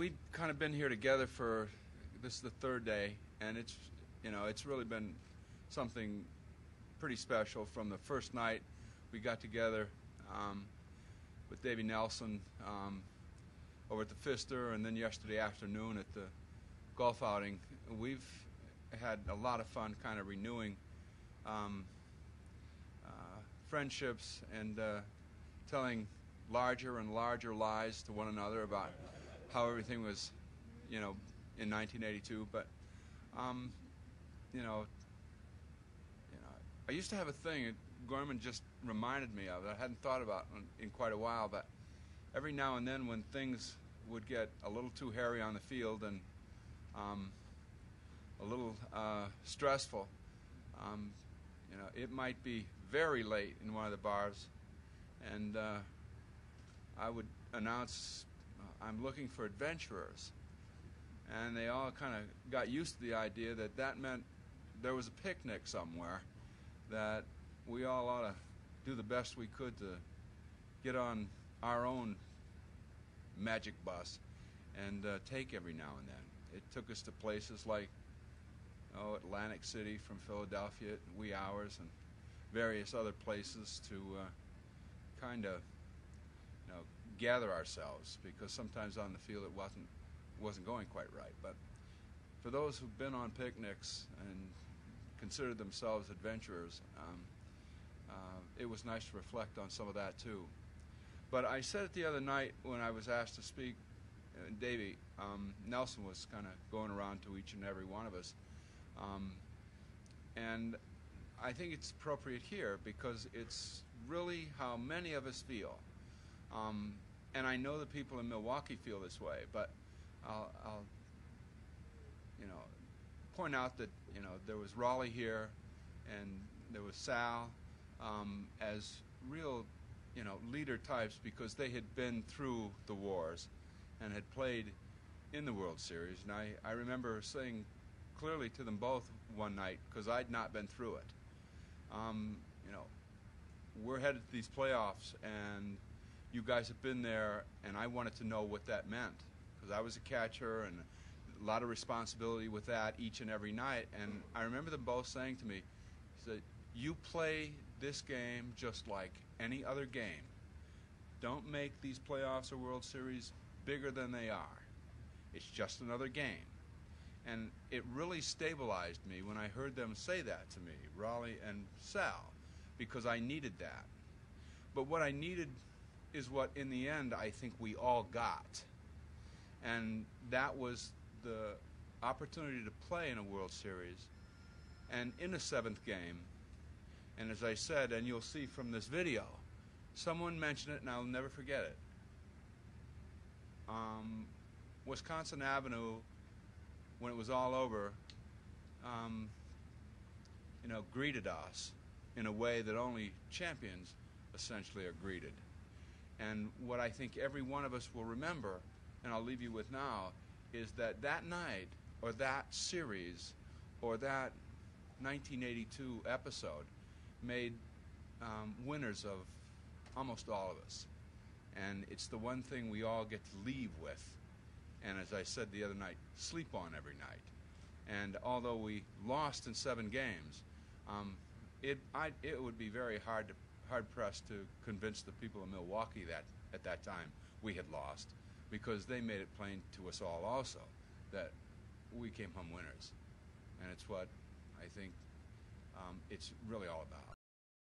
we've kind of been here together for, this is the third day, and it's really been something pretty special. From the first night we got together with Davey Nelson over at the Pfister, and then yesterday afternoon at the golf outing. We've had a lot of fun kind of renewing friendships and telling larger and larger lies to one another about how everything was, in 1982. But I used to have a thing Gorman just reminded me of that I hadn't thought about in quite a while, but every now and then when things would get a little too hairy on the field and a little stressful, it might be very late in one of the bars, and I would announce, I'm looking for adventurers. And they all kind of got used to the idea that that meant there was a picnic somewhere, that we all ought to do the best we could to get on our own magic bus and take every now and then. It took us to places like Atlantic City from Philadelphia at wee hours, and various other places to kind of gather ourselves, because sometimes on the field it wasn't going quite right. But for those who've been on picnics and considered themselves adventurers, it was nice to reflect on some of that too. But I said it the other night when I was asked to speak, Davey Nelson was kind of going around to each and every one of us, and I think it's appropriate here because it's really how many of us feel. And I know the people in Milwaukee feel this way, but I'll point out that there was Raleigh here, and there was Sal as real leader types, because they had been through the wars and had played in the World Series. And I remember saying clearly to them both one night, because I'd not been through it, we're headed to these playoffs, and you guys have been there, and I wanted to know what that meant, because I was a catcher and a lot of responsibility with that each and every night. And I remember them both saying to me, he said, you play this game just like any other game. Don't make these playoffs or World Series bigger than they are. It's just another game. And it really stabilized me when I heard them say that to me, Raleigh and Sal, because I needed that. But what I needed is what in the end I think we all got, and that was the opportunity to play in a World Series and in a seventh game. And as I said, and you'll see from this video, someone mentioned it and I'll never forget it. Wisconsin Avenue, when it was all over, greeted us in a way that only champions essentially are greeted. And what I think every one of us will remember, and I'll leave you with now, is that that night, or that series, or that 1982 episode made winners of almost all of us. And it's the one thing we all get to leave with, and as I said the other night, sleep on every night. And although we lost in 7 games, it would be very hard-pressed to convince the people of Milwaukee that at that time we had lost, because they made it plain to us all also that we came home winners. And it's what I think it's really all about.